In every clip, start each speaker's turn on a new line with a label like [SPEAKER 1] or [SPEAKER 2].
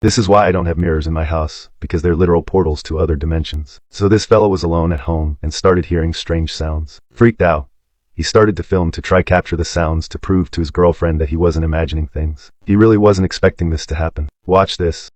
[SPEAKER 1] This is why I don't have mirrors in my house, because they're literal portals to other dimensions. So this fellow was alone at home and started hearing strange sounds. Freaked out, he started to film to try capture the sounds to prove to his girlfriend that he wasn't imagining things. He really wasn't expecting this to happen. Watch this.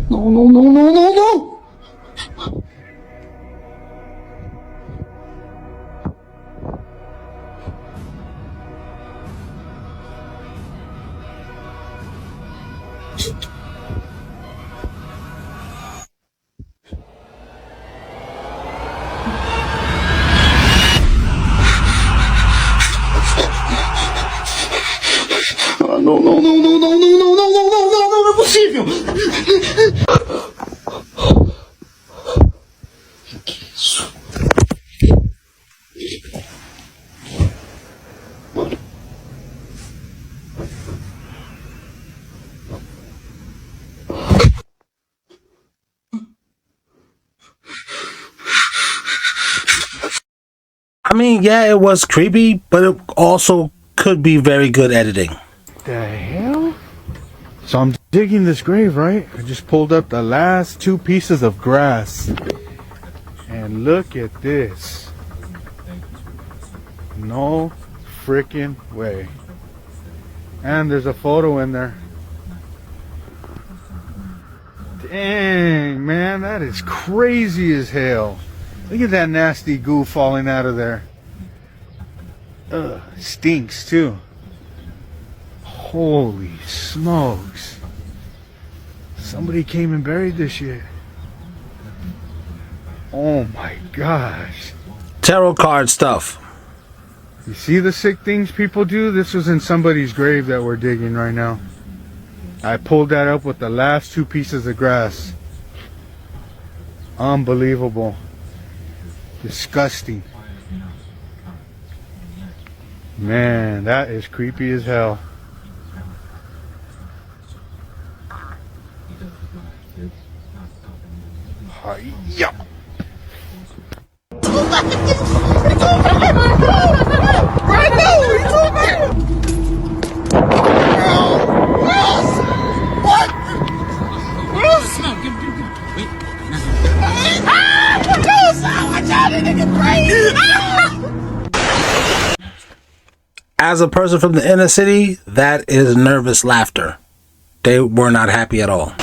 [SPEAKER 2] No, no, no, no, no, no! No, no, no, no, no, no, no, no, no, no, no, não é possível! Que isso?
[SPEAKER 3] I mean, yeah, it was creepy, but it also could be very good editing.
[SPEAKER 2] The hell? So I'm digging this grave, right? I just pulled up the last two pieces of grass. And look at this. No freaking way. And there's a photo in there. Dang, man, that is crazy as hell. Look at that nasty goo falling out of there. Ugh, stinks too. Holy smokes. Somebody came and buried this shit. Oh my gosh.
[SPEAKER 3] Tarot card stuff.
[SPEAKER 2] You see the sick things people do? This was in somebody's grave that we're digging right now. I pulled that up with the last two pieces of grass. Unbelievable. Disgusting. Man, that is creepy as hell. Yeah.
[SPEAKER 4] Right now, he's over! What? Wilson! Wait. Ah! Watch out! Nigga crazy!
[SPEAKER 3] As a person from the inner city, that is nervous laughter. They were not happy at all.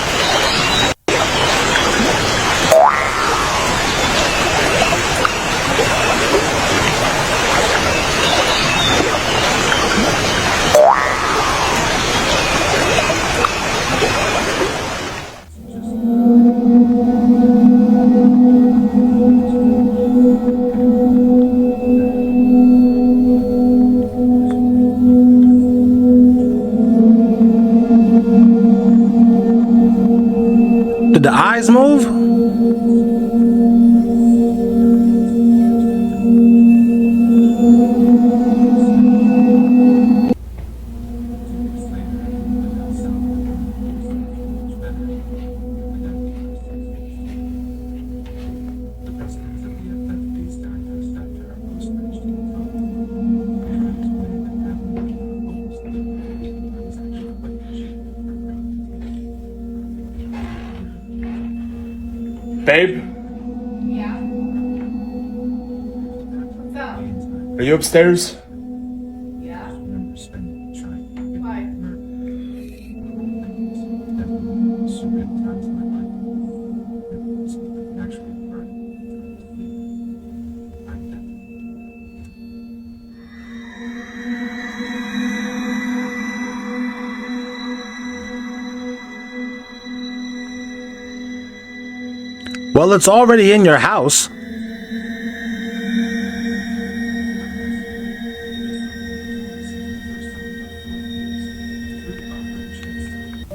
[SPEAKER 3] Did the eyes move?
[SPEAKER 5] Babe?
[SPEAKER 6] Yeah? What's up?
[SPEAKER 5] Are you upstairs?
[SPEAKER 6] Yeah? Why?
[SPEAKER 3] Well, it's already in your house.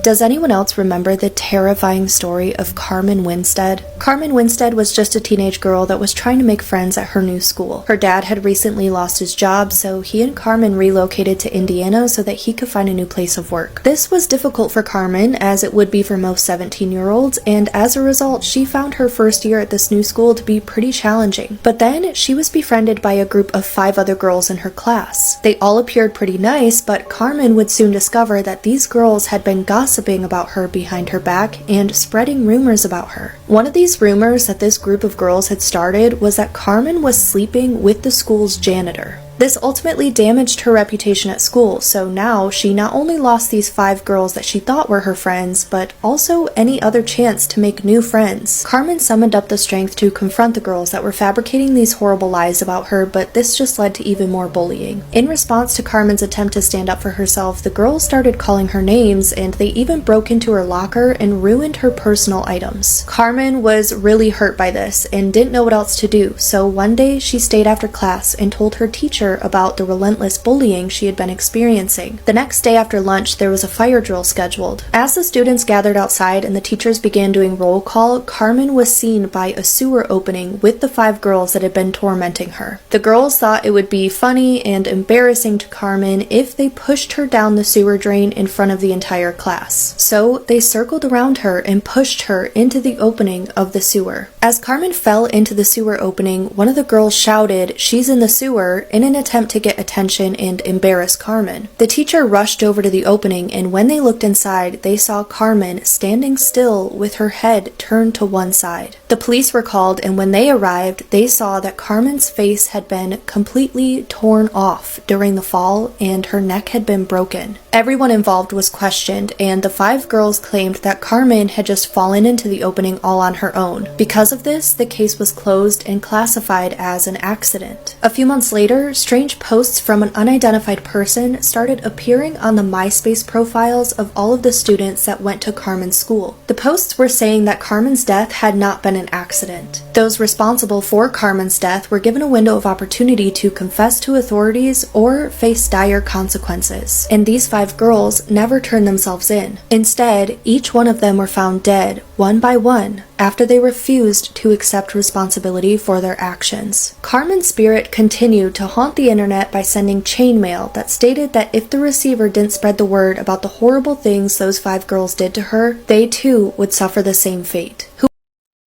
[SPEAKER 5] Does anyone else remember the terrifying story of Carmen Winstead? Carmen Winstead was just a teenage girl that was trying to make friends at her new school. Her dad had recently lost his job, so he and Carmen relocated to Indiana so that he could find a new place of work. This was difficult for Carmen, as it would be for most 17-year-olds, and as a result, she found her first year at this new school to be pretty challenging. But then, she was befriended by a group of 5 other girls in her class. They all appeared pretty nice, but Carmen would soon discover that these girls had been gossiping about her behind her back and spreading rumors about her. One of these rumors that this group of girls had started was that Carmen was sleeping with the school's janitor. This ultimately damaged her reputation at school, so now she not only lost these 5 girls that she thought were her friends, but also any other chance to make new friends. Carmen summoned up the strength to confront the girls that were fabricating these horrible lies about her, but this just led to even more bullying. In response to Carmen's attempt to stand up for herself, the girls started calling her names, and they even broke into her locker and ruined her personal items. Carmen was really hurt by this and didn't know what else to do, so one day she stayed after class and told her teacher about the relentless bullying she had been experiencing. The next day after lunch, there was a fire drill scheduled. As the students gathered outside and the teachers began doing roll call, Carmen was seen by a sewer opening with the 5 girls that had been tormenting her. The girls thought it would be funny and embarrassing to Carmen if they pushed her down the sewer drain in front of the entire class. So they circled around her and pushed her into the opening of the sewer. As Carmen fell into the sewer opening, one of the girls shouted, "She's in the sewer," in an attempt to get attention and embarrass Carmen. The teacher rushed over to the opening, and when they looked inside, they saw Carmen standing still with her head turned to one side. The police were called, and when they arrived, they saw that Carmen's face had been completely torn off during the fall, and her neck had been broken. Everyone involved was questioned, and the 5 girls claimed that Carmen had just fallen into the opening all on her own. Because of this, the case was closed and classified as an accident. A few months later, strange posts from an unidentified person started appearing on the MySpace profiles of all of the students that went to Carmen's school. The posts were saying that Carmen's death had not been an accident. Those responsible for Carmen's death were given a window of opportunity to confess to authorities or face dire consequences, and these 5 girls never turned themselves in. Instead, each one of them were found dead, one by one, after they refused to accept responsibility for their actions. Carmen's spirit continued to haunt the internet by sending chain mail that stated that if the receiver didn't spread the word about the horrible things those 5 girls did to her, they too would suffer the same fate.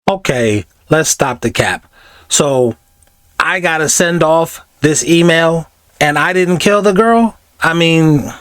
[SPEAKER 3] Okay, let's stop the cap. So, I gotta send off this email and I didn't kill the girl? I mean...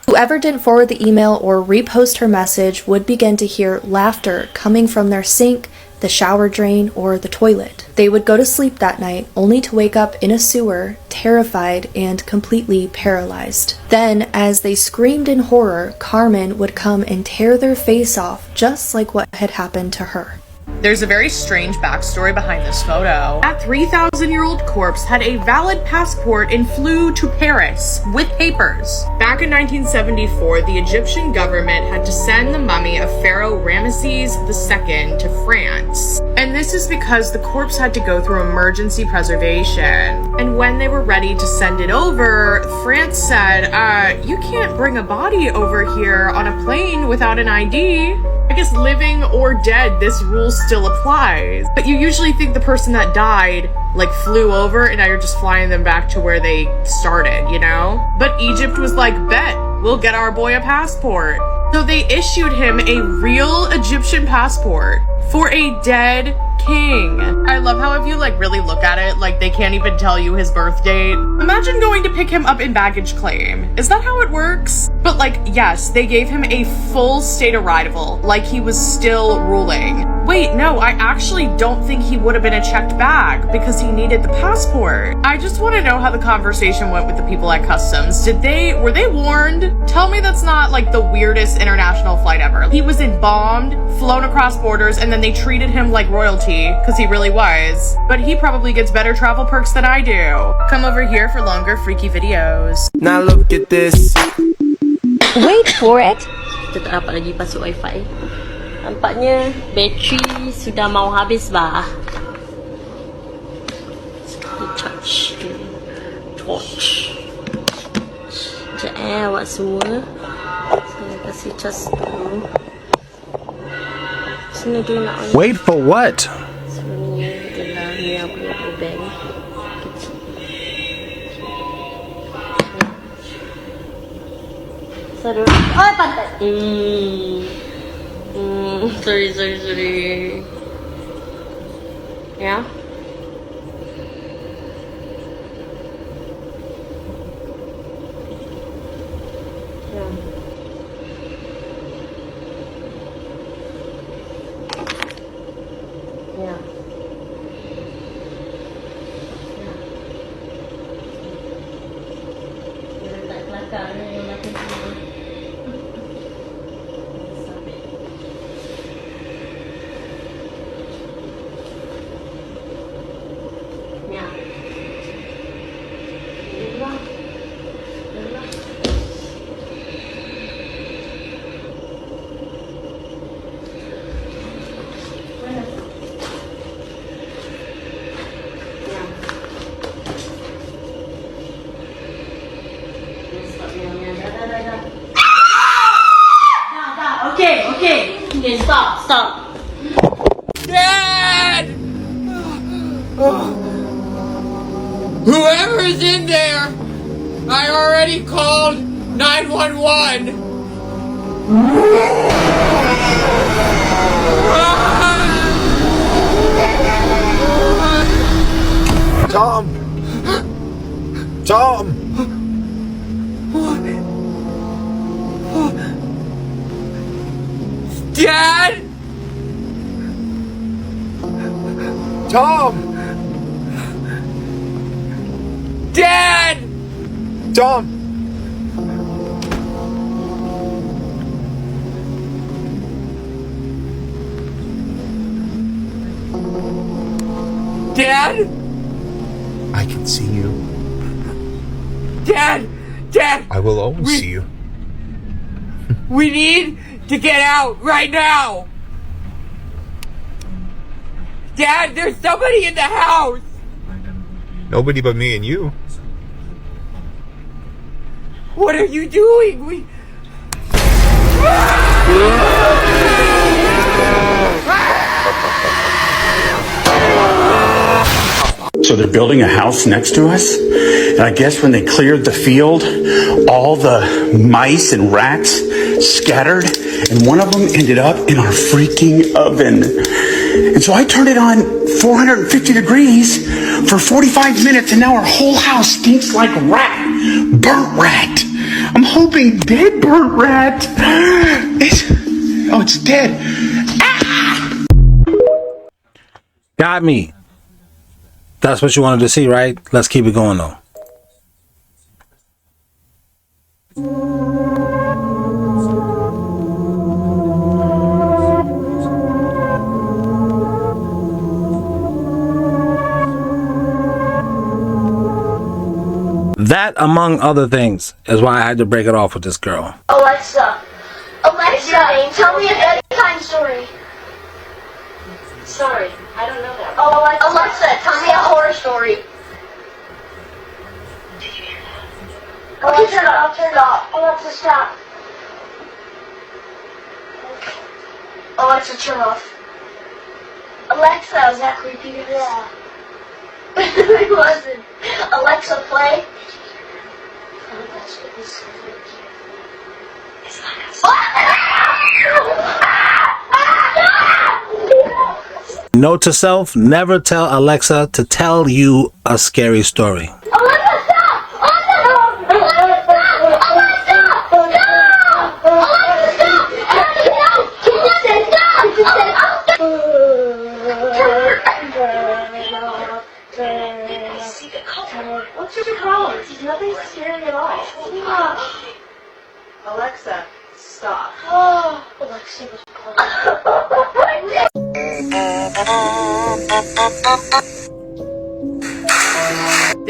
[SPEAKER 5] Whoever didn't forward the email or repost her message would begin to hear laughter coming from their sink, the shower drain, or the toilet. They would go to sleep that night only to wake up in a sewer, terrified and completely paralyzed. Then, as they screamed in horror, Carmen would come and tear their face off, just like what had happened to her.
[SPEAKER 6] There's a very strange backstory behind this photo. That 3,000-year-old corpse had a valid passport and flew to Paris with papers. Back in 1974, the Egyptian government had to send the mummy of Pharaoh Ramesses II to France. And this is because the corpse had to go through emergency preservation. And when they were ready to send it over, France said, you can't bring a body over here on a plane without an ID. I guess living or dead, this rule still applies. But you usually think the person that died, like, flew over and now you're just flying them back to where they started, you know? But Egypt was like, bet, we'll get our boy a passport. So they issued him a real Egyptian passport for a dead king. I love how if you like really look at it, like they can't even tell you his birth date. Imagine going to pick him up in baggage claim. Is that how it works? But like, yes, they gave him a full state arrival, like he was still ruling. Wait, no, I actually don't think he would have been a checked bag because he needed the passport. I just want to know how the conversation went with the people at customs. Were they warned? Tell me that's not like the weirdest international flight ever. He was embalmed, flown across borders, and then they treated him like royalty, because he really was. But he probably gets better travel perks than I do. Come over here for longer freaky videos.
[SPEAKER 7] Now look at this.
[SPEAKER 8] Wait for it.
[SPEAKER 9] Totoo pa lagi pa sa wifi.
[SPEAKER 7] Nampaknya bateri sudah mau habis bah. Sekali charge dulu. Torch. Sekejap awak semua. Saya kasih charge dulu. Sini dulu nak on.
[SPEAKER 3] Wait for what?
[SPEAKER 7] Sebenarnya adalah ni aku punya bank. Sorry. Oh, pantat. Sorry. Ya. Okay, stop.
[SPEAKER 4] Dad! Whoever's in there, I already called 911.
[SPEAKER 2] Tom!
[SPEAKER 4] Dad!
[SPEAKER 2] Tom!
[SPEAKER 4] Dad!
[SPEAKER 2] Tom!
[SPEAKER 4] Dad?
[SPEAKER 2] I can see you.
[SPEAKER 4] Dad!
[SPEAKER 2] I will always see you.
[SPEAKER 4] We need to get out right now! Dad, there's somebody in the house!
[SPEAKER 2] Nobody but me and you.
[SPEAKER 4] What are you doing?
[SPEAKER 8] So they're building a house next to us, and I guess when they cleared the field, all the mice and rats scattered, and one of them ended up in our freaking oven. And so I turned it on 450 degrees for 45 minutes, and now our whole house stinks like burnt rat. I'm hoping dead burnt rat. It's dead. Ah!
[SPEAKER 3] Got me. That's what you wanted to see, right? Let's keep it going though. That, among other things, is why I had to break it off with this girl.
[SPEAKER 9] Alexa, tell me a bedtime story.
[SPEAKER 7] Sorry, I don't know that.
[SPEAKER 9] Oh, Alexa, tell me a horror story. Okay, turn it off. Alexa, stop. Alexa, turn off. Alexa,
[SPEAKER 7] Was that creepy?
[SPEAKER 9] yeah. It wasn't. Alexa, play.
[SPEAKER 3] Note to self, never tell Alexa to tell you a scary story.
[SPEAKER 9] Alexa, stop!
[SPEAKER 7] What's your problem? There's nothing scary at all. Alexa, stop.
[SPEAKER 9] Oh, Alexa was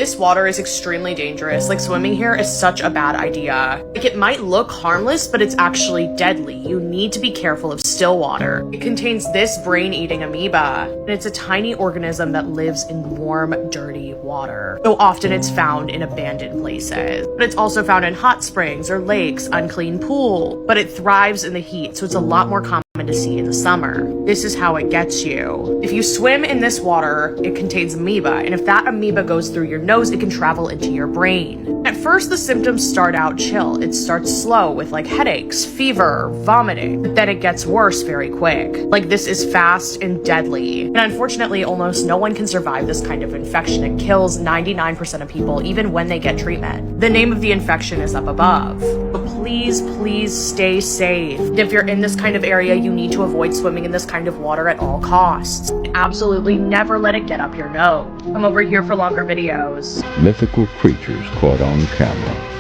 [SPEAKER 6] This water is extremely dangerous. Like, swimming here is such a bad idea. Like, it might look harmless, but it's actually deadly. You need to be careful of still water. It contains this brain-eating amoeba, and it's a tiny organism that lives in warm, dirty water. So often it's found in abandoned places. But it's also found in hot springs or lakes, unclean pool. But it thrives in the heat, so it's a lot more common to see in the summer. This is how it gets you. If you swim in this water, it contains amoeba, and if that amoeba goes through your nose, it can travel into your brain. At first, the symptoms start out chill. It starts slow with like headaches, fever, vomiting, but then it gets worse very quick. Like, this is fast and deadly. And unfortunately, almost no one can survive this kind of infection. It kills 99% of people, even when they get treatment. The name of the infection is up above. So please, please stay safe. If you're in this kind of area, you need to avoid swimming in this kind of water at all costs. Absolutely never let it get up your nose. Come over here for longer videos.
[SPEAKER 10] Mythical creatures caught on camera.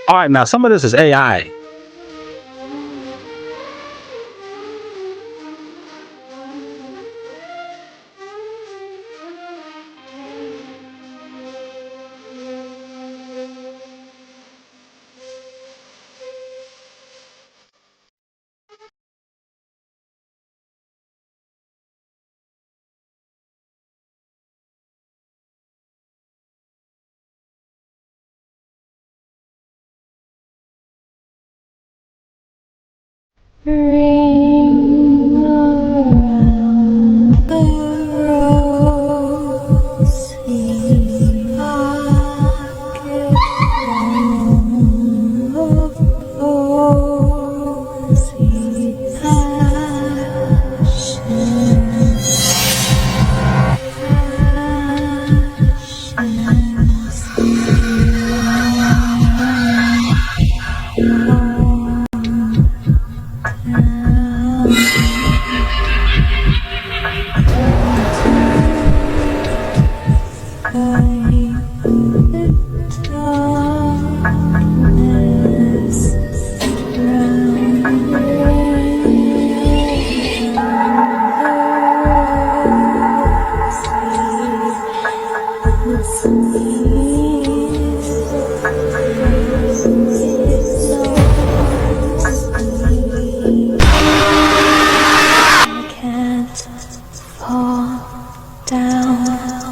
[SPEAKER 3] All right, now some of this is AI.
[SPEAKER 9] Ring around the rosy pocket of rosy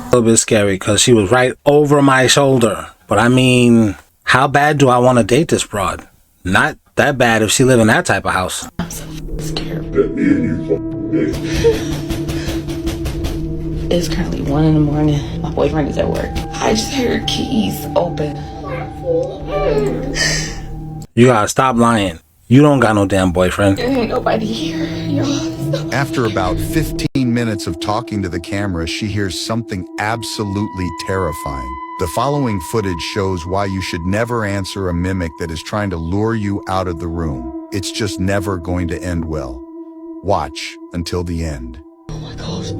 [SPEAKER 3] A little bit scary because she was right over my shoulder. But I mean, how bad do I want to date this broad? Not that bad if she live in that type of house.
[SPEAKER 11] I'm so scared. It's currently 1 in the morning. My boyfriend is at work. I just heard keys open.
[SPEAKER 3] You gotta stop lying. You don't got no damn boyfriend.
[SPEAKER 11] There ain't nobody here, y'all.
[SPEAKER 12] After about 15 minutes of talking to the camera, she hears something absolutely terrifying. The following footage shows why you should never answer a mimic that is trying to lure you out of the room. It's just never going to end well. Watch until the end.
[SPEAKER 11] Oh my gosh.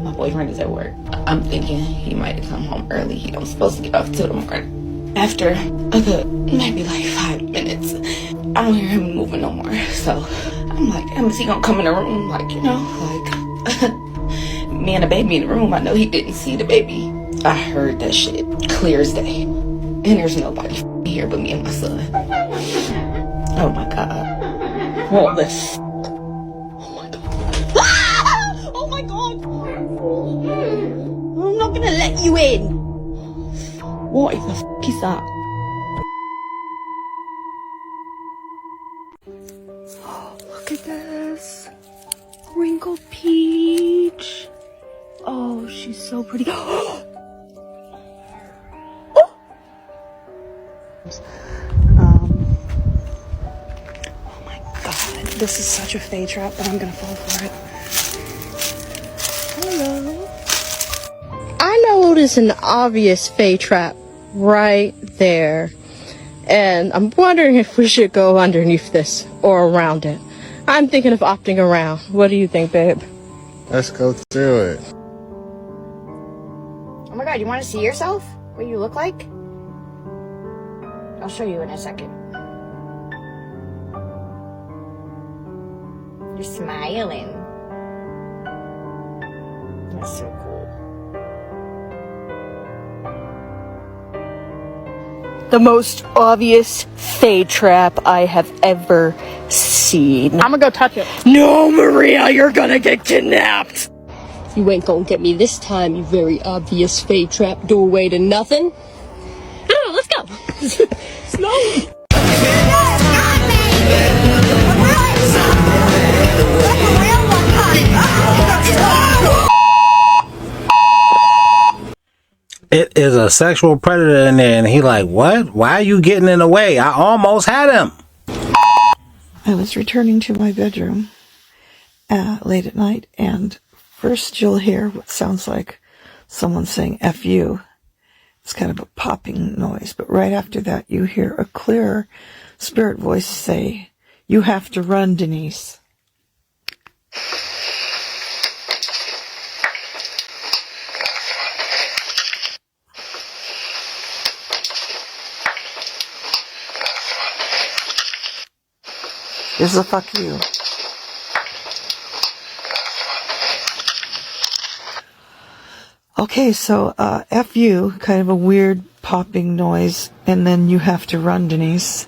[SPEAKER 11] My boyfriend is at work. I'm thinking he might have come home early. He don't supposed to get off till the morning. After a good, maybe like 5 minutes, I don't hear him moving no more. So I'm like, damn, is he gonna come in the room? Like, you know, like me and the baby in the room. I know he didn't see the baby. I heard that shit clear as day. And there's nobody here but me and my son. Oh my God. All this. Oh my God. Ah! Oh my God. I'm not gonna let you in. What the f is that?
[SPEAKER 5] Oh, look at this. Wrinkled peach. Oh, she's so pretty. Oh my God. This is such a fade trap, but I'm gonna fall for it. Hello.
[SPEAKER 13] I noticed an obvious fade trap right there. And I'm wondering if we should go underneath this or around it. I'm thinking of opting around. What do you think, babe?
[SPEAKER 2] Let's go through it.
[SPEAKER 14] Oh my god, you want to see yourself? What you look like? I'll show you in a second. You're smiling. That's so cool.
[SPEAKER 13] The most obvious fade trap I have ever seen. I'm gonna go touch it. No, Maria, you're gonna get kidnapped.
[SPEAKER 7] You ain't gonna get me this time, you very obvious fade trap doorway to nothing. I don't know, let's go. Slow.
[SPEAKER 3] It is a sexual predator in there, and he like, what? Why are you getting in the way? I almost had him.
[SPEAKER 15] I was returning to my bedroom late at night, and first you'll hear what sounds like someone saying F you. It's kind of a popping noise, but right after that you hear a clear spirit voice say, "You have to run, Denise." This is a fuck you. Okay, so F you, kind of a weird popping noise, and then "you have to run, Denise,"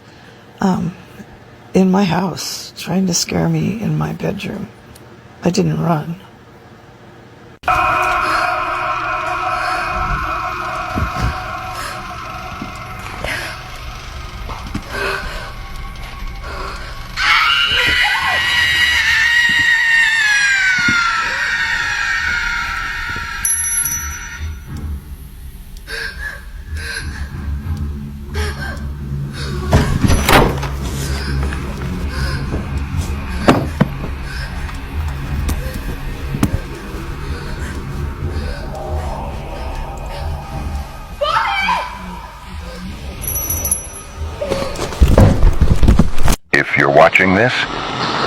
[SPEAKER 15] in my house, trying to scare me in my bedroom. I didn't run.
[SPEAKER 16] If you're watching this,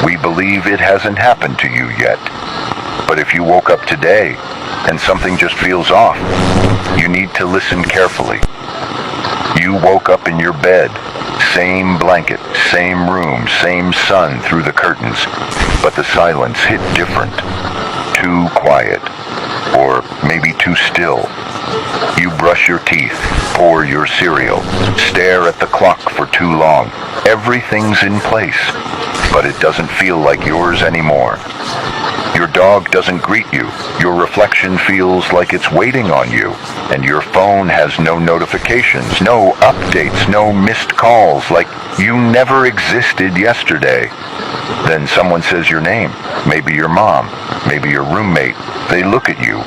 [SPEAKER 16] we believe it hasn't happened to you yet. But if you woke up today and something just feels off, you need to listen carefully. You woke up in your bed, same blanket, same room, same sun through the curtains, but the silence hit different. Too quiet, or maybe too still. You brush your teeth, pour your cereal, stare at the clock for too long. Everything's in place, but it doesn't feel like yours anymore. Your dog doesn't greet you. Your reflection feels like it's waiting on you, and your phone has no notifications, no updates, no missed calls, like you never existed yesterday. Then someone says your name, maybe your mom, maybe your roommate. They look at you,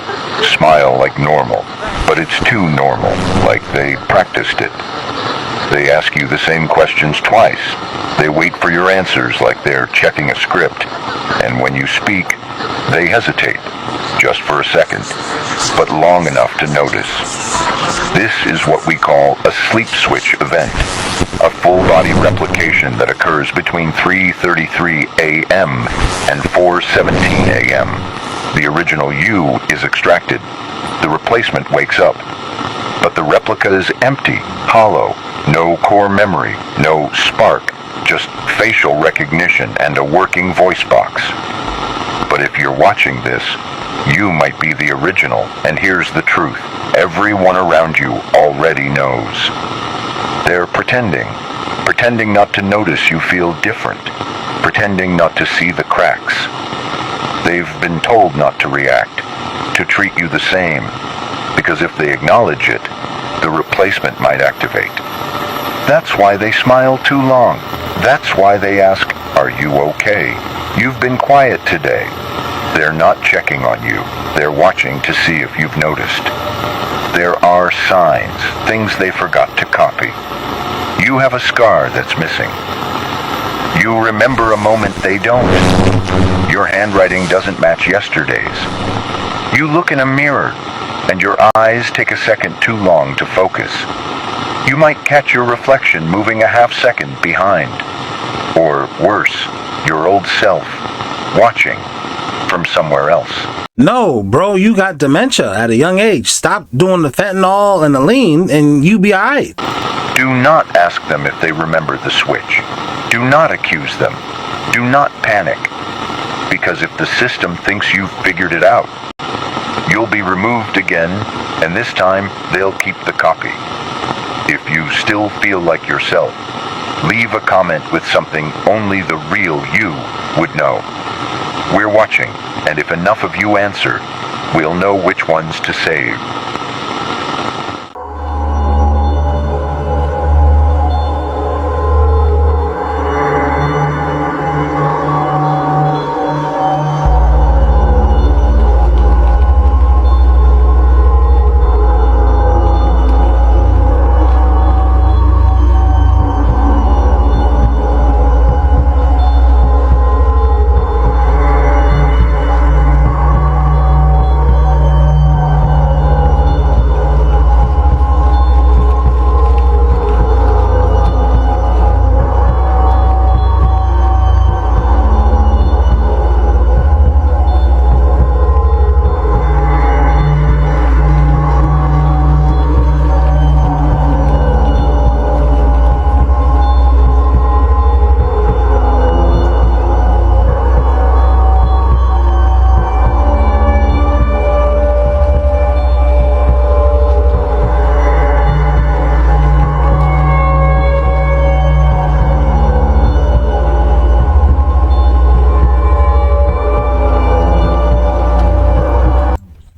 [SPEAKER 16] smile like normal, but it's too normal, like they practiced it. They ask you the same questions twice. They wait for your answers like they're checking a script. And when you speak, they hesitate, just for a second, but long enough to notice. This is what we call a sleep switch event, a full-body replication that occurs between 3:33 a.m. and 4:17 a.m. The original you is extracted. The replacement wakes up. But the replica is empty, hollow, no core memory, no spark, just facial recognition and a working voice box. But if you're watching this, you might be the original, and here's the truth. Everyone around you already knows. They're pretending not to notice you feel different, pretending not to see the cracks. They've been told not to react, to treat you the same, because if they acknowledge it, the replacement might activate. That's why they smile too long. That's why they ask, "Are you okay? You've been quiet today." They're not checking on you. They're watching to see if you've noticed. There are signs, things they forgot to copy. You have a scar that's missing. You remember a moment they don't. Your handwriting doesn't match yesterday's. You look in a mirror, and your eyes take a second too long to focus. You might catch your reflection moving a half-second behind. Or worse, your old self, watching from somewhere else.
[SPEAKER 3] No, bro, you got dementia at a young age. Stop doing the fentanyl and the lean and you be alright.
[SPEAKER 16] Do not ask them if they remember the switch. Do not accuse them. Do not panic. Because if the system thinks you've figured it out, you'll be removed again, and this time they'll keep the copy. If you still feel like yourself, leave a comment with something only the real you would know. We're watching, and if enough of you answer, we'll know which ones to save.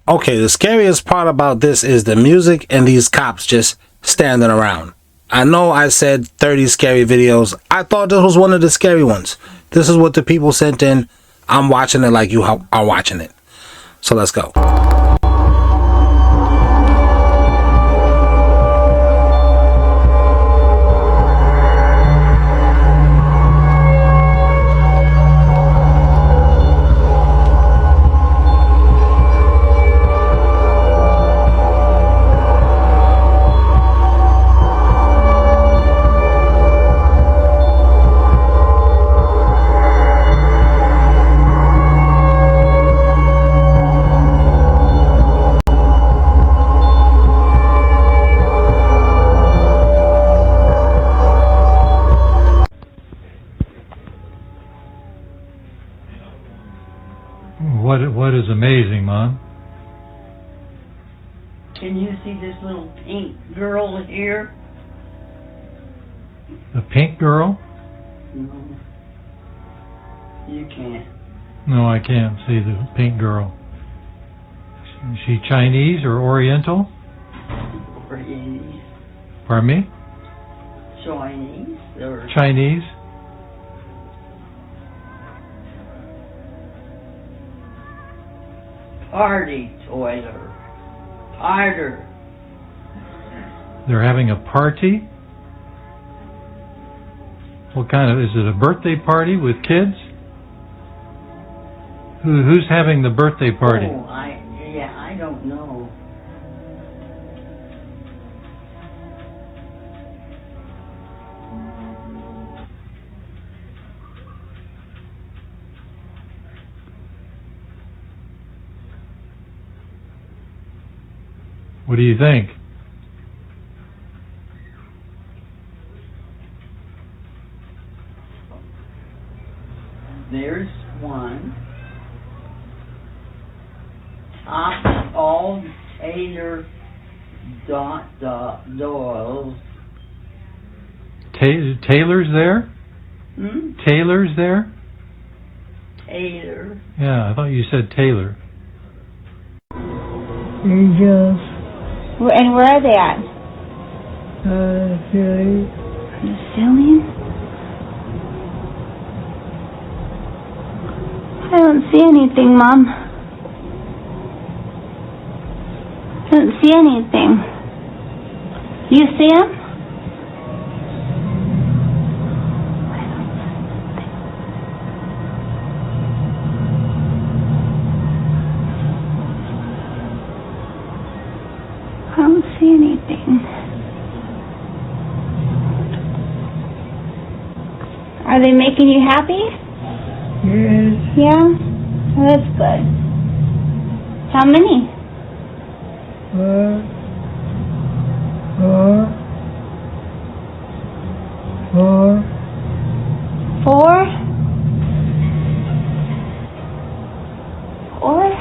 [SPEAKER 3] Okay, the scariest part about this is the music and these cops just standing around. I know I said 30 scary videos. I thought this was one of the scary ones. This is what the people sent in. I'm watching it like you are watching it. So let's go.
[SPEAKER 17] What is amazing, Mom?
[SPEAKER 18] Can you see this little pink girl here?
[SPEAKER 17] The pink girl?
[SPEAKER 18] No. You can't.
[SPEAKER 17] No, I can't see the pink girl. Is she Chinese or Oriental?
[SPEAKER 18] Chinese.
[SPEAKER 17] Pardon me?
[SPEAKER 18] Chinese? Or
[SPEAKER 17] Chinese?
[SPEAKER 18] party toiler. Harder.
[SPEAKER 17] They're having a party? What kind of, is it a birthday party with kids? Who's having the birthday party?
[SPEAKER 18] Oh, I don't know.
[SPEAKER 17] What do you think?
[SPEAKER 18] There's one. Top all Taylor Doyle's.
[SPEAKER 17] Taylor's there?
[SPEAKER 18] Hmm?
[SPEAKER 17] Taylor's there?
[SPEAKER 18] Taylor.
[SPEAKER 17] Yeah, I thought you said Taylor.
[SPEAKER 18] Angels.
[SPEAKER 14] And where are they at?
[SPEAKER 18] Silly.
[SPEAKER 14] The ceiling? I don't see anything, Mom. I don't see anything. You see them? I don't see anything.
[SPEAKER 19] Are they making you happy?
[SPEAKER 18] Yes.
[SPEAKER 19] Yeah? Well, that's good. How many?
[SPEAKER 18] Four.
[SPEAKER 19] 4? 4?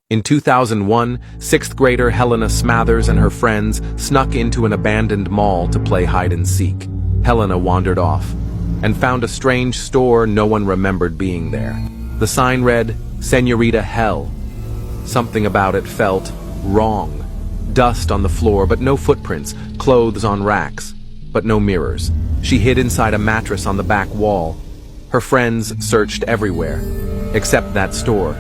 [SPEAKER 20] In 2001, 6th grader Helena Smathers and her friends snuck into an abandoned mall to play hide-and-seek. Helena wandered off and found a strange store no one remembered being there. The sign read, "Senorita Hell." Something about it felt wrong. Dust on the floor, but no footprints, clothes on racks, but no mirrors. She hid inside a mattress on the back wall. Her friends searched everywhere, except that store.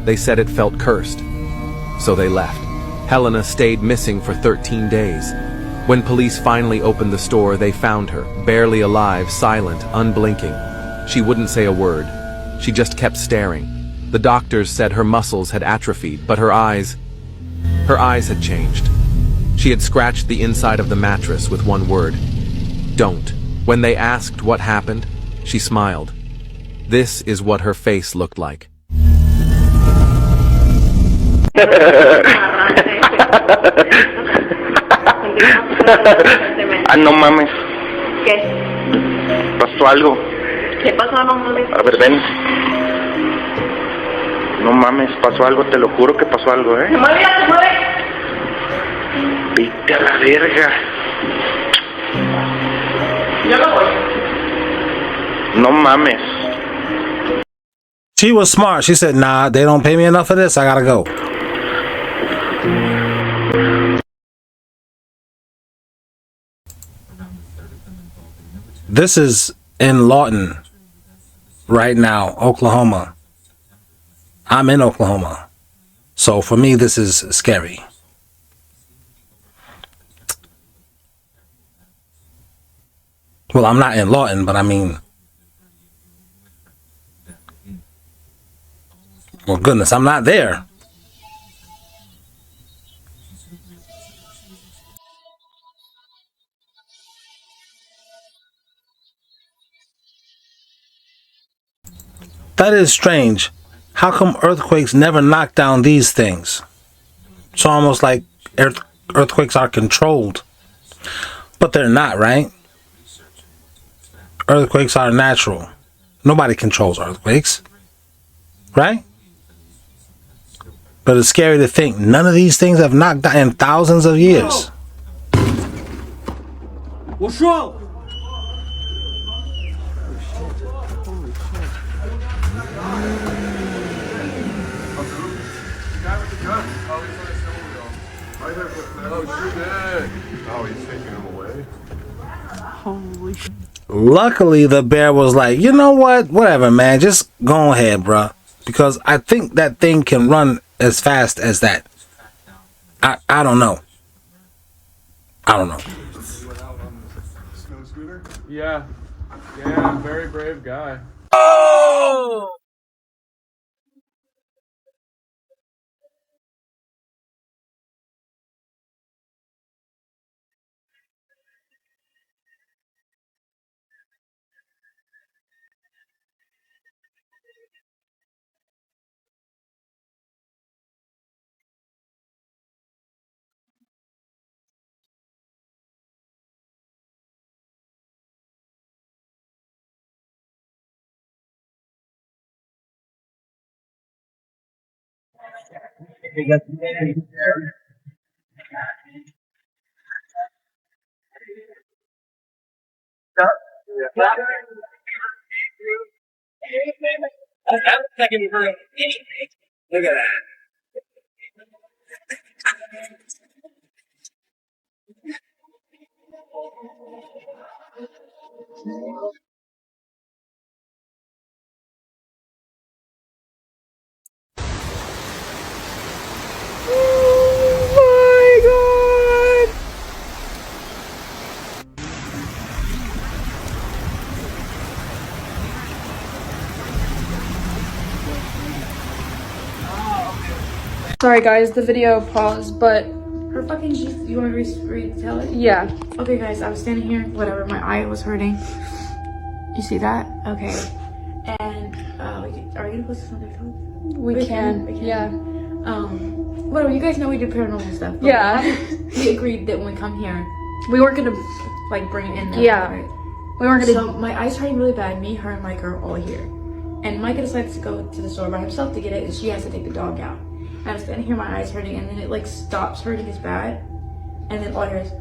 [SPEAKER 20] They said it felt cursed, so they left. Helena stayed missing for 13 days. When police finally opened the store, they found her, barely alive, silent, unblinking. She wouldn't say a word. She just kept staring. The doctors said her muscles had atrophied, but her eyes had changed. She had scratched the inside of the mattress with one word: don't. When they asked what happened, she smiled. This is what her face looked like.
[SPEAKER 21] Ah, no mames.
[SPEAKER 19] ¿Qué?
[SPEAKER 21] Pasó algo.
[SPEAKER 19] ¿Qué pasó? No mames.
[SPEAKER 21] A ver, ven. No mames, pasó algo, te lo juro que pasó algo, ¿eh?
[SPEAKER 19] ¡Se mueve, se mueve!
[SPEAKER 21] Vete a la verga.
[SPEAKER 19] Yo no voy.
[SPEAKER 21] No mames.
[SPEAKER 3] She was smart. She said, nah, they don't pay me enough for this. I gotta go. This is in Lawton right now, Oklahoma. I'm in Oklahoma. So for me, this is scary. Well, I'm not in Lawton, but I mean, well, goodness, I'm not there. That is strange. How come earthquakes never knock down these things? It's almost like earthquakes are controlled. But they're not, right? Earthquakes are natural. Nobody controls earthquakes. Right? But it's scary to think none of these things have knocked down in thousands of years.
[SPEAKER 4] What's wrong?
[SPEAKER 3] Luckily, the bear was like, you know what? Whatever, man. Just go ahead, bruh. Because I think that thing can run as fast as that. I don't know. I don't know.
[SPEAKER 2] Yeah. Yeah, very brave guy.
[SPEAKER 3] Oh! Look at that.
[SPEAKER 13] Sorry guys, the video paused, but
[SPEAKER 6] Her fucking Jesus. You want me to retell it?
[SPEAKER 13] yeah.
[SPEAKER 6] Okay, guys, I was standing here. Whatever, my eye was hurting. You see that? Okay. And are we gonna post this on TikTok?
[SPEAKER 13] We can. Yeah.
[SPEAKER 6] Whatever. You guys know we do paranormal stuff. But
[SPEAKER 13] Yeah.
[SPEAKER 6] We agreed that when we come here,
[SPEAKER 13] We weren't gonna.
[SPEAKER 6] like bring it in there.
[SPEAKER 13] Yeah.
[SPEAKER 6] Right?
[SPEAKER 13] We weren't gonna.
[SPEAKER 6] So my eye's hurting really bad. Me, her, and Micah are all here. And Micah decides to go to the store by himself to get it, and she has to take the dog out. And I'm standing here, my eyes hurting, and then it like stops hurting as bad, and then all I hear is,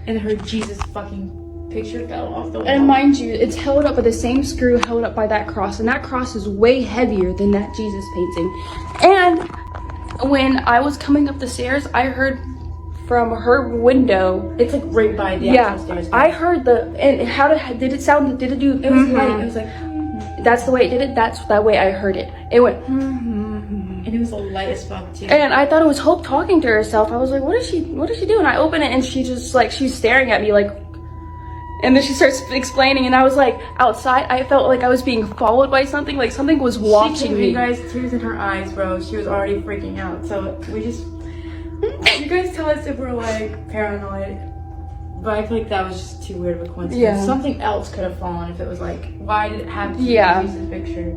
[SPEAKER 6] and her Jesus fucking picture fell off the wall.
[SPEAKER 13] And mind you, it's held up by the same screw held up by that cross, and that cross is way heavier than that Jesus painting. And when I was coming up the stairs, I heard from her window.
[SPEAKER 6] It's like right by the actual stairs.
[SPEAKER 13] I heard the, and how did it sound? Did it do?
[SPEAKER 6] It was light. It was like.
[SPEAKER 13] That's the way it did it. That's that way I heard it. It went.
[SPEAKER 6] And it was the light as fuck too.
[SPEAKER 13] And I thought it was Hope talking to herself. I was like, what is she doing? I open it and she just like, she's staring at me like, and then she starts explaining, and I was like, outside, I felt like I was being followed by something, like something was watching me.
[SPEAKER 6] You guys, tears in her eyes, bro. She was already freaking out. So we just, you guys tell us if we're like paranoid. But I feel like that was just too weird of a coincidence.
[SPEAKER 13] Yeah.
[SPEAKER 6] Something else could have fallen if it was like, why did it have to
[SPEAKER 13] Yeah.
[SPEAKER 6] use this picture?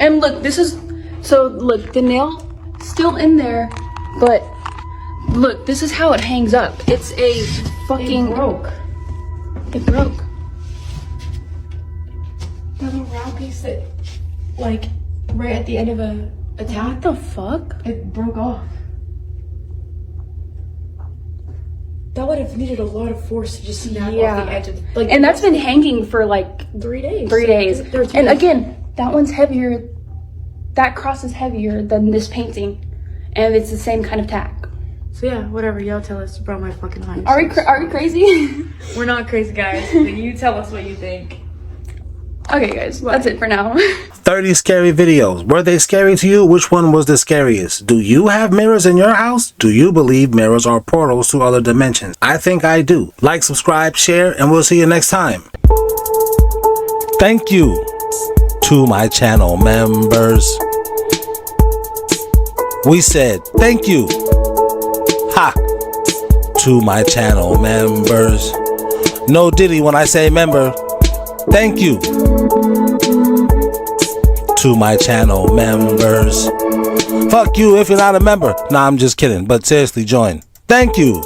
[SPEAKER 13] And look, look, the nail still in there, but look, this is how it hangs up. It's a fucking...
[SPEAKER 6] It broke.
[SPEAKER 13] It broke.
[SPEAKER 6] That little round piece that, like, right at the end of a tack.
[SPEAKER 13] What the fuck?
[SPEAKER 6] It broke off. That would have needed a lot of force to just snap off the edge of the, like.
[SPEAKER 13] And that's been hanging for like
[SPEAKER 6] 3 days.
[SPEAKER 13] 3 days.
[SPEAKER 6] They're
[SPEAKER 13] And again, that one's heavier. That cross is heavier than this painting, and it's the same kind of tack.
[SPEAKER 6] So yeah, whatever. Y'all tell us, bro. My fucking eyes.
[SPEAKER 13] Are we crazy?
[SPEAKER 6] We're not crazy, guys. But you tell us what you think.
[SPEAKER 13] Okay, guys, that's it for now.
[SPEAKER 3] 30 scary videos. Were they scary to you? Which one was the scariest? Do you have mirrors in your house? Do you believe mirrors are portals to other dimensions? I think I do. Like, subscribe, share, and we'll see you next time. Thank you to my channel members. We said thank you. Ha! To my channel members. No diddy when I say member. Thank you to my channel members. Fuck you if you're not a member. Nah, I'm just kidding, but seriously, join. Thank you